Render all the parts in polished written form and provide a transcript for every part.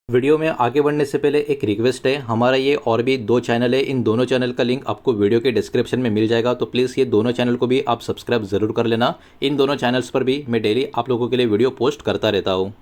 Video में आगे बढ़ने से पहले एक रिक्वेस्ट है। हमारा ये और भी दो चैनल है, इन दोनों चैनल का लिंक आपको वीडियो के डिस्क्रिप्शन में मिल जाएगा, तो प्लीज़ ये दोनों चैनल को भी आप सब्सक्राइब ज़रूर कर लेना। इन दोनों चैनल्स पर भी मैं डेली आप लोगों के लिए वीडियो पोस्ट करता रहता हूँ।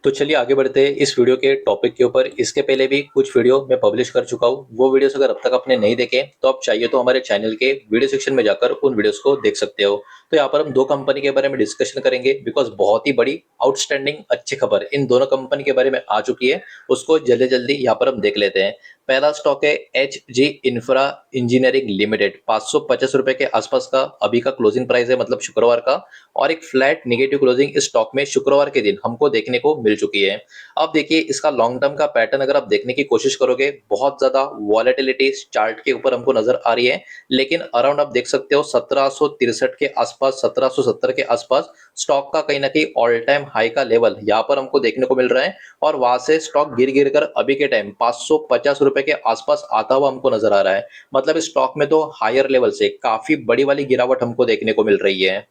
तो चलिए आगे बढ़ते हैं इस वीडियो के टॉपिक के ऊपर। इसके पहले भी कुछ वीडियो मैं पब्लिश कर चुका हूँ, वो वीडियोस अगर अब तक आपने नहीं देखे तो आप चाहिए तो हमारे चैनल के वीडियो सेक्शन में जाकर उन वीडियोस को देख सकते हो। तो यहाँ पर हम दो कंपनी के बारे में डिस्कशन करेंगे, बिकॉज बहुत ही बड़ी आउटस्टैंडिंग अच्छी खबर इन दोनों कंपनी के बारे में आ चुकी है, उसको जल्दी जल्दी यहाँ पर हम देख लेते हैं। पहला स्टॉक है HG इंफ्रा इंजीनियरिंग लिमिटेड, 550 रुपए के आसपास का अभी का क्लोजिंग प्राइस है, मतलब शुक्रवार का। और एक फ्लैट नेगेटिव क्लोजिंग इस स्टॉक में शुक्रवार के दिन हमको देखने को मिल चुकी है। अब देखिए इसका लॉन्ग टर्म का पैटर्न अगर आप देखने की कोशिश करोगे, बहुत ज्यादा वॉलेटिलिटी चार्ट के ऊपर हमको नजर आ रही है, लेकिन अराउंड आप देख सकते हो 1763 के आसपास, 1770 के आसपास स्टॉक का कहीं ना कहीं ऑल टाइम हाई का लेवल यहाँ पर हमको देखने को मिल रहा है। और वहां से स्टॉक गिर गिर कर अभी के टाइम 550 रुपए के आसपास आता हुआ हमको नजर आ रहा है। मतलब इस स्टॉक में तो हायर लेवल से काफी बड़ी वाली गिरावट हमको देखने को मिल रही है।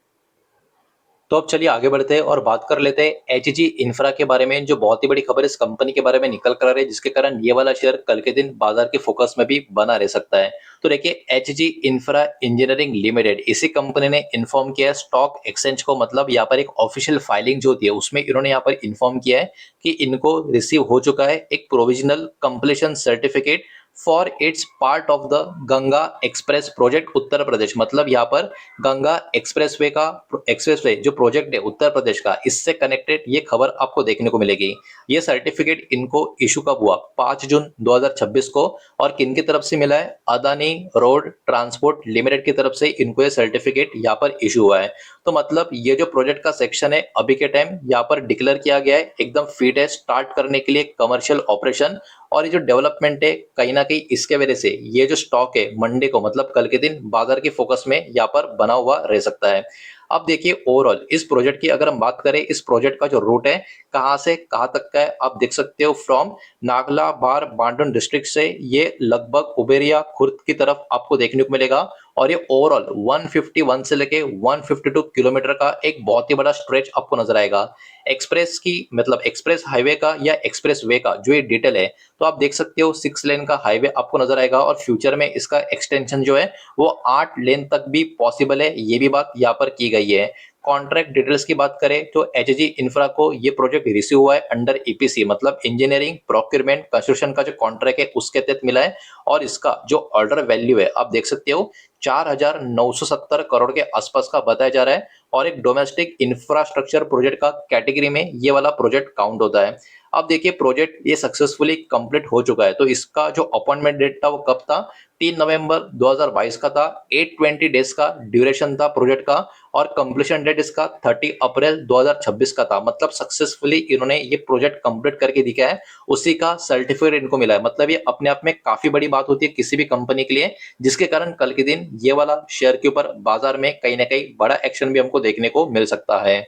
तो अब चलिए आगे बढ़ते हैं और बात कर लेते हैं HG इंफ्रा के बारे में, जो बहुत ही बड़ी खबर इस कंपनी के बारे में निकल कर आ रही है, जिसके कारण ये वाला शेयर कल के दिन बाजार के फोकस में भी बना रह सकता है। तो देखिए HG इंफ्रा इंजीनियरिंग लिमिटेड, इसी कंपनी ने इन्फॉर्म किया है स्टॉक एक्सचेंज को, मतलब यहाँ पर एक ऑफिशियल फाइलिंग जो होती है उसमें इन्होंने यहाँ पर इन्फॉर्म किया है कि इनको रिसीव हो चुका है एक provisional completion certificate for its part of the Ganga express project Uttar Pradesh. मतलब यहाँ पर गंगा एक्सप्रेसवे जो प्रोजेक्ट है उत्तर प्रदेश का, इससे कनेक्टेड ये खबर आपको देखने को मिलेगी। ये सर्टिफिकेट इनको इशू कब हुआ? 5 जून 2026 को। और किन की तरफ से मिला है? अदानी रोड ट्रांसपोर्ट लिमिटेड की तरफ से इनको ये सर्टिफिकेट यहाँ पर इशू हुआ है। तो मतलब ये जो प्रोजेक्ट का सेक्शन है अभी के टाइम यहाँ पर डिक्लेयर किया गया है, एकदम फिट है स्टार्ट करने के लिए कमर्शियल ऑपरेशन। और ये जो डेवलपमेंट है कहीं ना कहीं इसके वजह से ये जो स्टॉक है मंडे को, मतलब कल के दिन बाजार के फोकस में यहाँ पर बना हुआ रह सकता है। अब देखिए ओवरऑल इस प्रोजेक्ट की अगर हम बात करें, इस प्रोजेक्ट का जो रूट है कहां से कहां तक का है, आप देख सकते हो फ्रॉम नागला बार बांडन डिस्ट्रिक्ट से ये लगभग उबेरिया खुर्द की तरफ आपको देखने को मिलेगा। और ये ओवरऑल 151 से लेके 152 किलोमीटर का एक बहुत ही बड़ा स्ट्रेच आपको नजर आएगा। एक्सप्रेस की मतलब एक्सप्रेस हाईवे का या एक्सप्रेस वे का जो ये डिटेल है, तो आप देख सकते हो 6 लेन का हाईवे आपको नजर आएगा, और फ्यूचर में इसका एक्सटेंशन जो है वो 8 लेन तक भी पॉसिबल है, ये भी बात यहाँ पर की गई है। कॉन्ट्रैक्ट डिटेल्स की बात करें तो HG इंफ्रा को ये प्रोजेक्ट रिसीव हुआ है अंडर EPC, मतलब इंजीनियरिंग प्रोक्योरमेंट कंस्ट्रक्शन का जो कॉन्ट्रैक्ट है उसके तहत मिला है। और इसका जो ऑर्डर वैल्यू है आप देख सकते हो 4,970 करोड़ के आसपास का बताया जा रहा है। और एक डोमेस्टिक इंफ्रास्ट्रक्चर प्रोजेक्ट का कैटेगरी में ये वाला प्रोजेक्ट काउंट होता है। अब देखिए प्रोजेक्ट ये सक्सेसफुली कंप्लीट हो चुका है, तो इसका जो अपॉइंटमेंट डेट था वो कब था? 3 नवंबर 2022 का था। 820 डेज का ड्यूरेशन था प्रोजेक्ट का। और कंप्लीशन डेट इसका 30 अप्रैल 2026 का था। मतलब सक्सेसफुली इन्होंने ये प्रोजेक्ट कंप्लीट करके दिखाया है, उसी का सर्टिफिकेट इनको मिला है। मतलब ये अपने आप में काफी बड़ी बात होती है किसी भी कंपनी के लिए, जिसके कारण कल के दिन ये वाला शेयर के ऊपर बाजार में कहीं ना कहीं बड़ा एक्शन भी हमको देखने को मिल सकता है।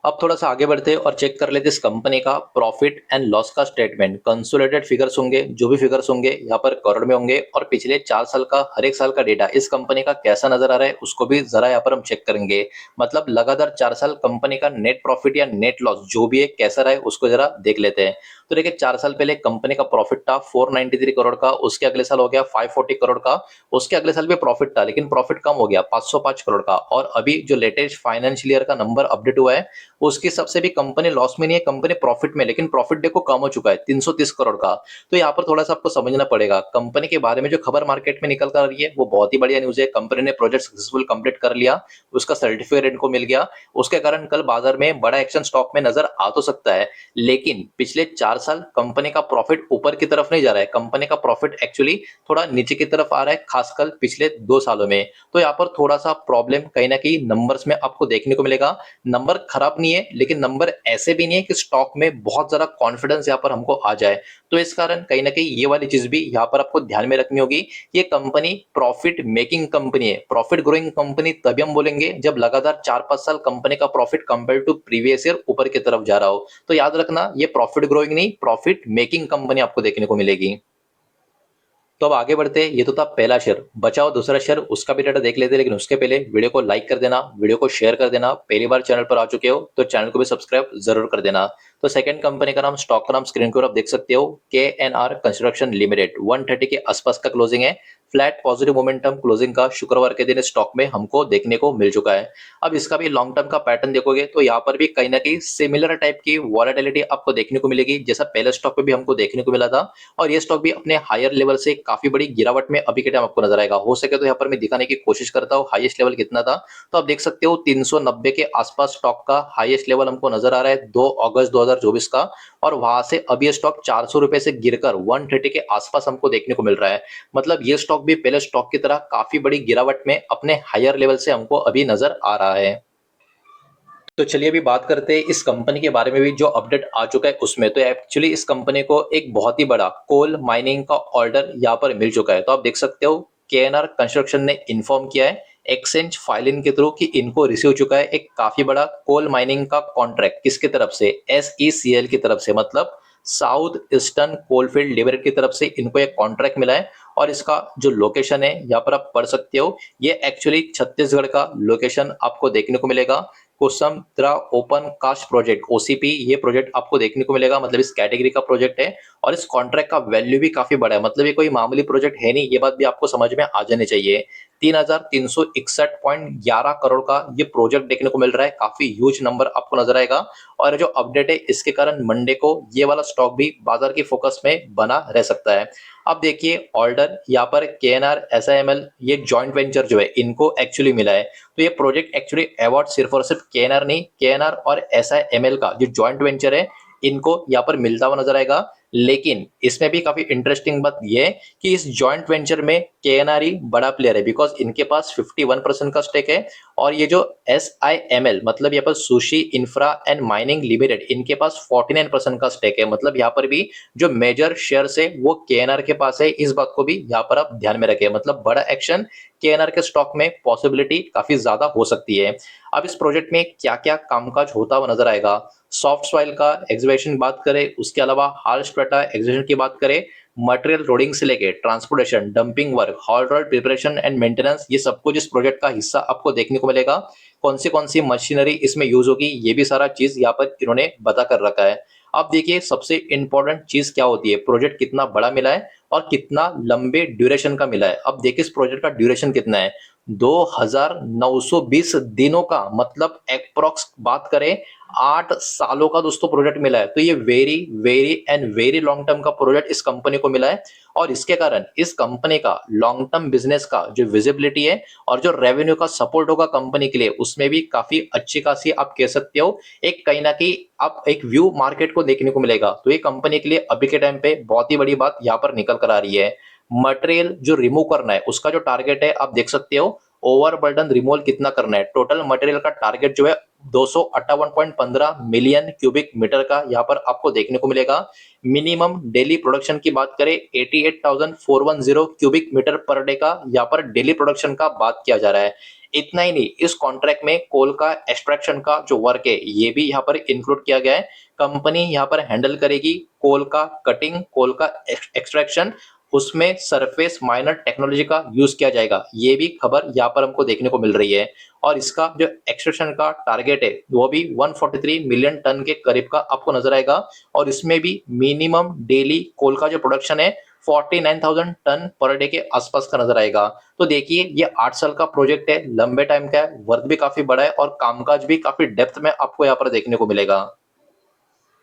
अब थोड़ा सा आगे बढ़ते हैं और चेक कर लेते हैं इस कंपनी का प्रॉफिट एंड लॉस का स्टेटमेंट। कंसोलिडेटेड फिगर्स होंगे, जो भी फिगर्स होंगे यहाँ पर करोड़ में होंगे, और पिछले 4 साल का हर एक साल का डेटा इस कंपनी का कैसा नजर आ रहा है उसको भी जरा यहाँ पर हम चेक करेंगे। मतलब लगातार 4 साल कंपनी का नेट प्रॉफिट या नेट लॉस जो भी है कैसा रहा है उसको जरा देख लेते हैं। तो देखिए 4 साल पहले कंपनी का प्रॉफिट था 493 करोड़ का, उसके अगले साल हो गया 540 करोड़ का, उसके अगले साल भी प्रॉफिट था लेकिन प्रॉफिट कम हो गया 505 करोड़ का। और अभी जो लेटेस्ट फाइनेंशियल ईयर का नंबर अपडेट हुआ है उसके सबसे भी कंपनी लॉस में नहीं है, कंपनी प्रॉफिट में, लेकिन प्रॉफिट देखो कम हो चुका है 330 करोड़ का। तो यहाँ पर थोड़ा सा आपको समझना पड़ेगा कंपनी के बारे में जो खबर मार्केट में निकल कर आ रही है वो बहुत ही बढ़िया न्यूज है। कंपनी ने प्रोजेक्ट सक्सेसफुल कंप्लीट कर लिया, उसका सर्टिफिकेट इनको मिल गया, उसके कारण कल बाजार में बड़ा एक्शन स्टॉक में नजर आ तो सकता है। लेकिन पिछले 4 साल कंपनी का प्रॉफिट ऊपर की तरफ नहीं जा रहा है, कंपनी का प्रॉफिट एक्चुअली थोड़ा नीचे की तरफ आ रहा है, खासकर पिछले 2 सालों में। तो यहाँ पर थोड़ा सा प्रॉब्लम कहीं ना कहीं नंबर्स में आपको देखने को मिलेगा। नंबर खराब नहीं है, लेकिन नंबर ऐसे भी नहीं है कि स्टॉक में बहुत ज्यादा कॉन्फिडेंस यहाँ पर हमको आ जाए। तो इस कारण कहीं ना कहीं ये वाली चीज भी यहाँ पर आपको ध्यान में रखनी होगी। ये कंपनी प्रॉफिट मेकिंग कंपनी है, प्रॉफिट ग्रोइंग कंपनी तभी हम बोलेंगे जब लगातार 4-5 साल कंपनी का profit compare to previous year ऊपर की तरफ जा रहा हो। तो याद रखना ये प्रॉफिट ग्रोइंग नहीं, प्रॉफिट मेकिंग कंपनी आपको देखने को मिलेगी। तो अब आगे बढ़ते हैं। ये तो था पहला शेयर, बचा हुआ दूसरा शेयर, उसका भी डाटा देख लेते हैं। लेकिन उसके पहले वीडियो को लाइक कर देना, वीडियो को शेयर कर देना। पहली बार चैनल पर आ चुके हो तो चैनल को भी सब्सक्राइब जरूर कर देना। तो सेकंड कंपनी का नाम, स्टॉक का नाम स्क्रीन पर आप देख सकते हो, KNR कंस्ट्रक्शन लिमिटेड। 130 के आसपास का क्लोजिंग है। फ्लैट पॉजिटिव मोमेंटम क्लोजिंग का शुक्रवार के दिन स्टॉक में हमको देखने को मिल चुका है। अब इसका भी लॉन्ग टर्म का पैटर्न देखोगे तो यहाँ पर भी कहीं ना कहीं सिमिलर टाइप की वॉलेटिलिटी आपको देखने को मिलेगी, जैसा पहले स्टॉक पे भी हमको देखने को मिला था। और ये स्टॉक भी अपने हायर लेवल से काफी बड़ी गिरावट में अभी के टाइम आपको नजर आएगा। हो सके तो यहाँ पर मैं दिखाने की कोशिश करता हूँ हाईएस्ट लेवल कितना था। तो आप देख सकते हो 390 के आसपास स्टॉक का हाईएस्ट लेवल हमको नजर आ रहा है 2 अगस्त 2024 का। और वहां से अभी ये स्टॉक 400 रुपए से गिरकर 130 के आसपास हमको देखने को मिल रहा है। मतलब ये स्टॉक भी पहले स्टॉक की तरह काफी बड़ी गिरावट में अपने हायर लेवल से हमको अभी नजर आ रहा है। तो चलिए अभी बात करते हैं इस कंपनी के बारे में भी, जो अपडेट आ चुका है उसमें। तो एक्चुअली इस कंपनी को एक बहुत ही बड़ा कोल माइनिंग का ऑर्डर यहाँ पर मिल चुका है। तो आप देख सकते हो KNR कंस्ट्रक्शन ने इन्फॉर्म किया है एक्सचेंज फाइलिंग के थ्रू कि इनको रिसीव चुका है एक काफी बड़ा कोल माइनिंग का कॉन्ट्रैक्ट। किसकी तरफ से? SECL की तरफ से, मतलब साउथ ईस्टर्न कोलफील्ड लिमिटेड की तरफ से इनको एक कॉन्ट्रैक्ट मिला है। और इसका जो लोकेशन है यहाँ पर आप पढ़ सकते हो, ये एक्चुअली छत्तीसगढ़ का लोकेशन आपको देखने को मिलेगा। कुसुमद्रा ओपन कास्ट प्रोजेक्ट OCP, ये प्रोजेक्ट आपको देखने को मिलेगा। मतलब इस कैटेगरी का प्रोजेक्ट है और इस कॉन्ट्रैक्ट का वैल्यू भी काफी बड़ा है। मतलब ये कोई मामूली प्रोजेक्ट है नहीं, ये बात भी आपको समझ में आ जानी चाहिए। 3,361.11 करोड़ का ये प्रोजेक्ट देखने को मिल रहा है, काफी ह्यूज नंबर आपको नजर आएगा। और जो अपडेट है इसके कारण मंडे को ये वाला स्टॉक भी बाजार की फोकस में बना रह सकता है। अब देखिए ऑर्डर यहाँ पर KNR SIML, ये जॉइंट वेंचर जो है इनको एक्चुअली मिला है। तो ये प्रोजेक्ट एक्चुअली अवार्ड सिर्फ और सिर्फ KNR नहीं, KNR और SIML का जो जॉइंट वेंचर है इनको यहाँ पर मिलता हुआ नजर आएगा। लेकिन इसमें भी काफी इंटरेस्टिंग बात यह है कि इस जॉइंट वेंचर में KNR ही बड़ा प्लेयर है, बिकॉज इनके पास 51% का स्टेक है। और ये जो SIML, मतलब यहाँ पर sushi infra and mining limited, इनके पास 49% का स्टेक है। मतलब यहाँ पर भी जो मेजर शेयर है वो KNR के पास है। इस बात को भी यहाँ पर आप ध्यान में रखें। मतलब बड़ा एक्शन KNR के स्टॉक में पॉसिबिलिटी काफी ज्यादा हो सकती है। अब इस प्रोजेक्ट में क्या क्या कामकाज होता हुआ नजर आएगा? सॉफ्ट सॉइल का एग्जीबिशन की बात करें, उसके अलावा हाल स्ट्रेटा एग्जीबिशन की बात करें, मटेरियल लोडिंग से लेके transportation, dumping work, hall road preparation and maintenance, ये सब कुछ इस प्रोजेक्ट का हिस्सा आपको देखने को मिलेगा। कौन सी मशीनरी इसमें यूज होगी, ये भी सारा चीज यहाँ पर इन्होंने बता कर रखा है। अब देखिए सबसे इंपॉर्टेंट चीज क्या होती है, प्रोजेक्ट कितना बड़ा मिला है और कितना लंबे ड्यूरेशन का मिला है। अब देखिए इस प्रोजेक्ट का ड्यूरेशन कितना है, 2920 दिनों का, मतलब अप्रोक्स बात करें 8 सालों का दोस्तों प्रोजेक्ट मिला है। तो ये very very and very long term का प्रोजेक्ट इस कंपनी को मिला है। और इसके कारण इस कंपनी का लॉन्ग टर्म बिजनेस का जो विजिबिलिटी है और जो रेवेन्यू का सपोर्ट होगा कंपनी के लिए, उसमें भी काफी अच्छी खासी आप कह सकते हो एक कहीं ना कहीं आप एक व्यू मार्केट को देखने को मिलेगा। तो ये कंपनी के लिए अभी के टाइम पे बहुत ही बड़ी बात यहाँ पर निकल कर आ रही है। मटेरियल जो रिमूव करना है उसका जो टारगेट है आप देख सकते हो, ओवरबर्डन रिमूवल कितना करना है। टोटल मटेरियल का टारगेट जो है 258.15 मिलियन क्यूबिक मीटर का यहाँ पर आपको देखने को मिलेगा। मिनिमम डेली प्रोडक्शन की बात करें 88,410 क्यूबिक मीटर पर डे का यहाँ पर डेली प्रोडक्शन का बात किया जा रहा है। इतना ही नहीं, इस कॉन्ट्रैक्ट में कोल का एक्सट्रैक्शन का जो वर्क है ये भी यहाँ पर इंक्लूड किया गया है। कंपनी यहाँ पर हैंडल करेगी कोल का कटिंग, कोल का एक्सट्रैक्शन, उसमें सरफेस माइनर टेक्नोलॉजी का यूज किया जाएगा। ये भी खबर यहाँ पर हमको देखने को मिल रही है। और इसका जो एक्सट्रैक्शन का टारगेट है वो भी 143 मिलियन टन के करीब का आपको नजर आएगा। और इसमें भी मिनिमम डेली कोल का जो प्रोडक्शन है 49,000 टन पर डे के आसपास का नजर आएगा। तो देखिए ये 8 साल का प्रोजेक्ट है, लंबे टाइम का है, वर्क भी काफी बड़ा है और कामकाज भी काफी डेप्थ में आपको यहाँ पर देखने को मिलेगा।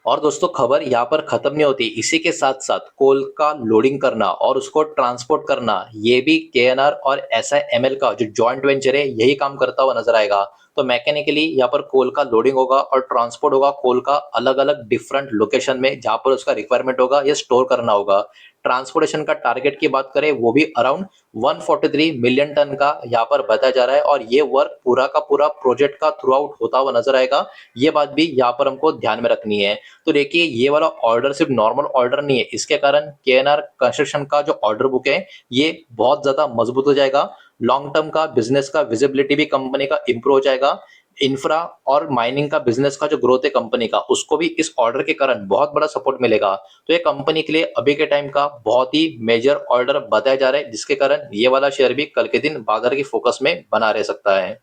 और दोस्तों खबर यहाँ पर खत्म नहीं होती, इसी के साथ साथ कोल का लोडिंग करना और उसको ट्रांसपोर्ट करना, ये भी KNR और SIML का जो जॉइंट वेंचर है यही काम करता हुआ नजर आएगा। तो मैकेनिकली यहाँ पर कोल का लोडिंग होगा और ट्रांसपोर्ट होगा कोल का अलग अलग डिफरेंट लोकेशन में जहां पर उसका रिक्वायरमेंट होगा या स्टोर करना होगा। ट्रांसपोर्टेशन का टारगेट की बात करें वो भी अराउंड 143 मिलियन टन का यहाँ पर बताया जा रहा है। और ये वर्क पूरा का पूरा प्रोजेक्ट का थ्रू आउट होता हुआ नजर आएगा, ये बात भी यहाँ पर हमको ध्यान में रखनी है। तो देखिए ये वाला ऑर्डर सिर्फ नॉर्मल ऑर्डर नहीं है, इसके कारण KNR कंस्ट्रक्शन का जो ऑर्डर बुक है ये बहुत ज्यादा मजबूत हो जाएगा। लॉन्ग टर्म का बिजनेस का विजिबिलिटी भी कंपनी का इंप्रूव हो जाएगा। इंफ्रा और माइनिंग का बिजनेस का जो ग्रोथ है कंपनी का, उसको भी इस ऑर्डर के कारण बहुत बड़ा सपोर्ट मिलेगा। तो ये कंपनी के लिए अभी के टाइम का बहुत ही मेजर ऑर्डर बताया जा रहा है, जिसके कारण ये वाला शेयर भी कल के दिन बाजार की फोकस में बना रह सकता है।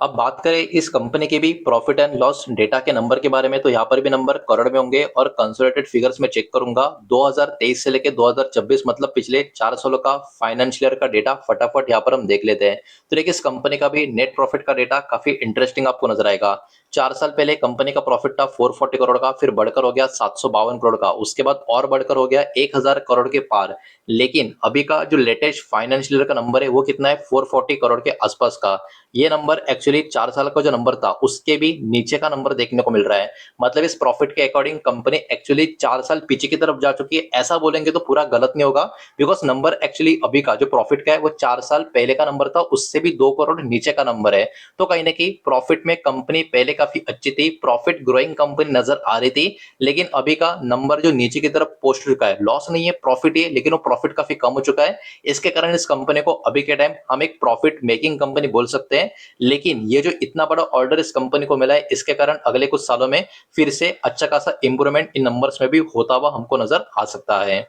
अब बात करें इस कंपनी के भी प्रॉफिट एंड लॉस डेटा के नंबर के बारे में, तो यहाँ पर भी नंबर करोड़ में होंगे और कंसोलिडेटेड फिगर्स में चेक करूंगा 2023 से लेके 2026, मतलब पिछले 4 सालों का फाइनेंशियल ईयर का डेटा फटाफट यहाँ पर हम देख लेते हैं। तो देखिए इस कंपनी का भी नेट प्रॉफिट का डेटा काफी इंटरेस्टिंग आपको नजर आएगा। 4 साल पहले कंपनी का प्रॉफिट था 440 करोड़ का, फिर बढ़कर हो गया 752 करोड़ का, उसके बाद और बढ़कर हो गया 1000 करोड़ के पार। लेकिन अभी का जो लेटेस्ट फाइनेंशियल ईयर का नंबर है वो कितना है, 440 करोड़ के आसपास का। ये नंबर एक्चुअली 4 साल का जो नंबर था उसके भी नीचे का नंबर देखने को मिल रहा है। मतलब इस प्रॉफिट के अकॉर्डिंग कंपनी एक्चुअली 4 साल पीछे की तरफ जा चुकी है, ऐसा बोलेंगे तो पूरा गलत नहीं होगा। बिकॉज नंबर एक्चुअली अभी का जो प्रॉफिट का है वो 4 साल पहले का नंबर था, उससे भी 2 करोड़ नीचे का नंबर है। तो कहीं ना कहीं प्रॉफिट में कंपनी पहले काफी अच्छी थी, प्रॉफिट ग्रोइंग कंपनी नजर आ रही थी। लेकिन अभी का नंबर जो नीचे की तरफ पहुंच चुका है, लॉस नहीं है प्रॉफिट ही है, लेकिन वो प्रॉफिट काफी कम हो चुका है। इसके कारण इस कंपनी को अभी के टाइम हम एक प्रॉफिट मेकिंग कंपनी बोल सकते हैं। लेकिन ये जो इतना बड़ा ऑर्डर इस कंपनी को मिला है, इसके कारण अगले कुछ सालों में फिर से अच्छा खासा इंप्रूवमेंट इन नंबर्स में भी होता हुआ हमको नजर आ सकता है।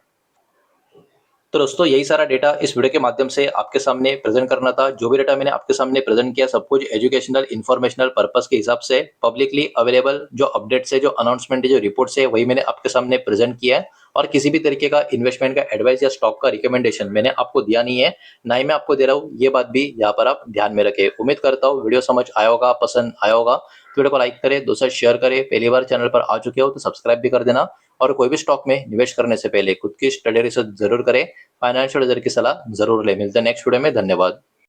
तो दोस्तों यही सारा डेटा इस वीडियो के माध्यम से आपके सामने प्रेजेंट करना था। जो भी डेटा मैंने आपके सामने प्रेजेंट किया सब कुछ एजुकेशनल इन्फॉर्मेशनल पर्पस के हिसाब से पब्लिकली अवेलेबल जो अपडेट्स है, जो अनाउंसमेंट है, जो रिपोर्ट्स है, वही मैंने आपके सामने प्रेजेंट किया है। और किसी भी तरीके का इन्वेस्टमेंट का एडवाइस या स्टॉक का रिकमेंडेशन मैंने आपको दिया नहीं है, ना ही मैं आपको दे रहा हूँ। ये बात भी यहाँ पर आप ध्यान में रखें। उम्मीद करता हूँ वीडियो समझ आया होगा, पसंद आया होगा। तो वीडियो को लाइक करें, दोस्तों शेयर करें, पहली बार चैनल पर आ चुके हो तो सब्सक्राइब भी कर देना। और कोई भी स्टॉक में निवेश करने से पहले खुद की स्टडी रिसर्च जरूर करें, फाइनेंशियल एडवाइजर की सलाह जरूर ले। मिलते हैं नेक्स्ट वीडियो में, धन्यवाद।